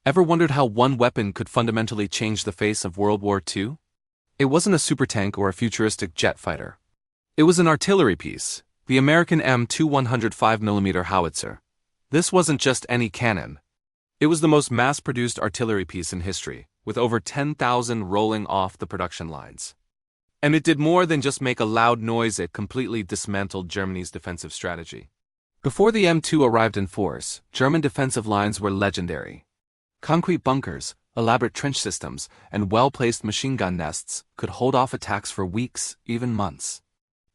Ever wondered how one weapon could fundamentally change the face of World War II? It wasn't a supertank or a futuristic jet fighter. It was an artillery piece, the American M2 105mm Howitzer. This wasn't just any cannon. It was the most mass-produced artillery piece in history, with over 10,000 rolling off the production lines. And it did more than just make a loud noise, it completely dismantled Germany's defensive strategy. Before the M2 arrived in force, German defensive lines were legendary. Concrete bunkers, elaborate trench systems, and well-placed machine gun nests could hold off attacks for weeks, even months.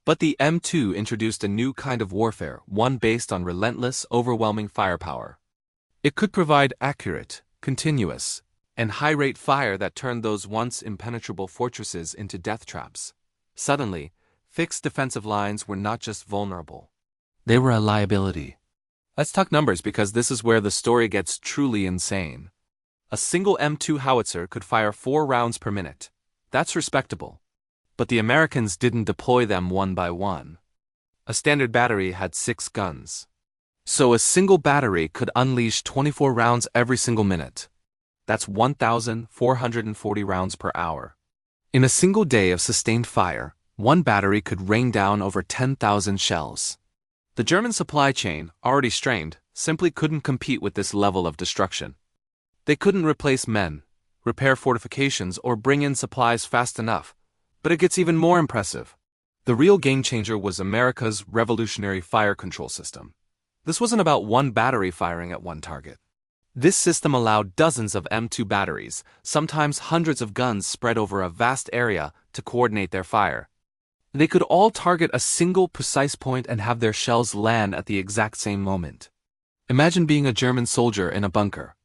But the M2 introduced a new kind of warfare, one based on relentless, overwhelming firepower. It could provide accurate, continuous, and high-rate fire that turned those once impenetrable fortresses into death traps. Suddenly, fixed defensive lines were not just vulnerable. They were a liability. Let's talk numbers because this is where the story gets truly insane. A single M2 howitzer could fire 4 rounds per minute. That's respectable. But the Americans didn't deploy them one by one. A standard battery had 6 guns. So a single battery could unleash 24 rounds every single minute. That's 1,440 rounds per hour. In a single day of sustained fire, one battery could rain down over 10,000 shells. The German supply chain, already strained, simply couldn't compete with this level of destruction. They couldn't replace men, repair fortifications, or bring in supplies fast enough. But it gets even more impressive. The real game-changer was America's revolutionary fire control system. This wasn't about one battery firing at one target. This system allowed dozens of M2 batteries, sometimes hundreds of guns spread over a vast area, to coordinate their fire. They could all target a single precise point and have their shells land at the exact same moment. Imagine being a German soldier in a bunker.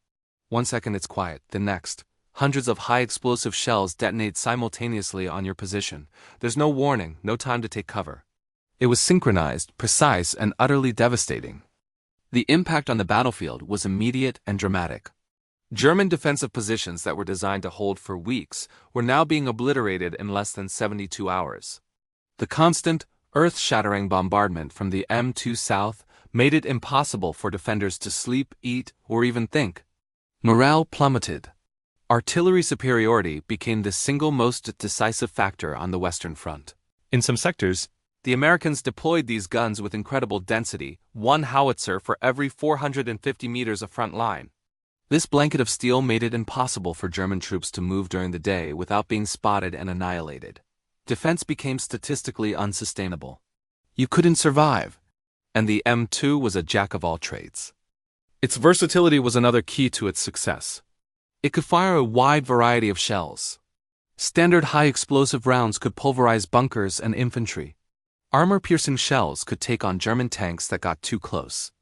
1 second it's quiet, the next, hundreds of high-explosive shells detonate simultaneously on your position. There's no warning, no time to take cover. It was synchronized, precise, and utterly devastating. The impact on the battlefield was immediate and dramatic. German defensive positions that were designed to hold for weeks were now being obliterated in less than 72 hours. The constant, earth-shattering bombardment from the M2 South made it impossible for defenders to sleep, eat, or even think. Morale plummeted. Artillery superiority became the single most decisive factor on the Western Front. In some sectors, the Americans deployed these guns with incredible density, 1 howitzer for every 450 meters of front line. This blanket of steel made it impossible for German troops to move during the day without being spotted and annihilated. Defense became statistically unsustainable. You couldn't survive. And the M2 was a jack of all trades. Its versatility was another key to its success. It could fire a wide variety of shells. Standard high-explosive rounds could pulverize bunkers and infantry. Armor-piercing shells could take on German tanks that got too close.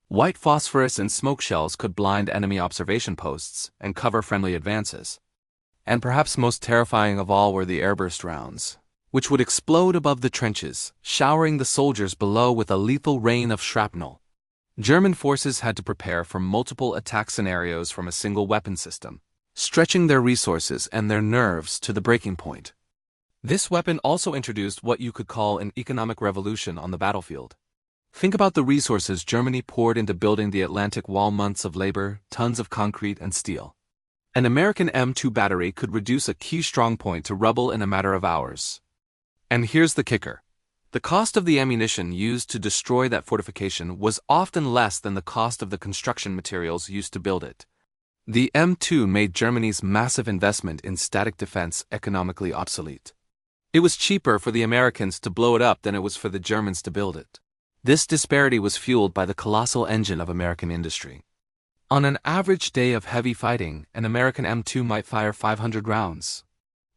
White phosphorus and smoke shells could blind enemy observation posts and cover friendly advances. And perhaps most terrifying of all were the airburst rounds, which would explode above the trenches, showering the soldiers below with a lethal rain of shrapnel. German forces had to prepare for multiple attack scenarios from a single weapon system, stretching their resources and their nerves to the breaking point. This weapon also introduced what you could call an economic revolution on the battlefield. Think about the resources Germany poured into building the Atlantic Wall: months of labor, tons of concrete and steel. An American M2 battery could reduce a key strongpoint to rubble in a matter of hours. And here's the kicker. The cost of the ammunition used to destroy that fortification was often less than the cost of the construction materials used to build it. The M2 made Germany's massive investment in static defense economically obsolete. It was cheaper for the Americans to blow it up than it was for the Germans to build it. This disparity was fueled by the colossal engine of American industry. On an average day of heavy fighting, an American M2 might fire 500 rounds.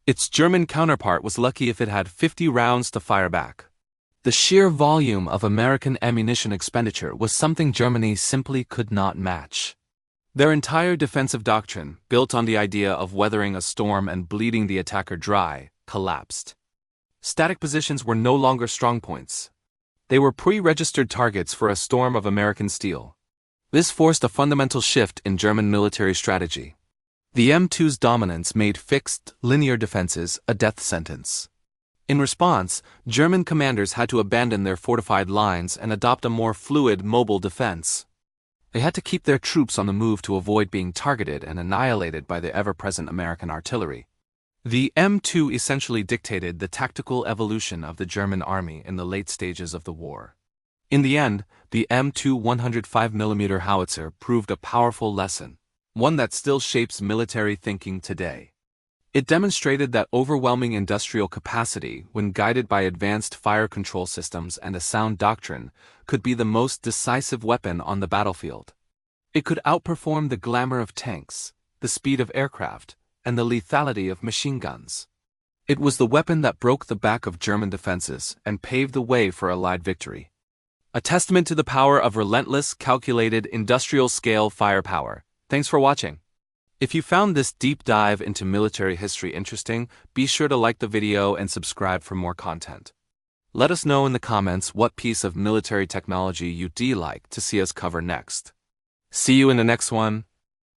Its German counterpart was lucky if it had 50 rounds to fire back. The sheer volume of American ammunition expenditure was something Germany simply could not match. Their entire defensive doctrine, built on the idea of weathering a storm and bleeding the attacker dry, collapsed. Static positions were no longer strongpoints. They were pre-registered targets for a storm of American steel. This forced a fundamental shift in German military strategy. The M2's dominance made fixed, linear defenses a death sentence. In response, German commanders had to abandon their fortified lines and adopt a more fluid, mobile defense. They had to keep their troops on the move to avoid being targeted and annihilated by the ever-present American artillery. The M2 essentially dictated the tactical evolution of the German army in the late stages of the war. In the end, the M2 105mm Howitzer proved a powerful lesson, one that still shapes military thinking today. It demonstrated that overwhelming industrial capacity, when guided by advanced fire control systems and a sound doctrine, could be the most decisive weapon on the battlefield. It could outperform the glamour of tanks, the speed of aircraft, and the lethality of machine guns. It was the weapon that broke the back of German defenses and paved the way for Allied victory. A testament to the power of relentless, calculated, industrial-scale firepower. Thanks for watching. If you found this deep dive into military history interesting, be sure to like the video and subscribe for more content. Let us know in the comments what piece of military technology you'd like to see us cover next. See you in the next one.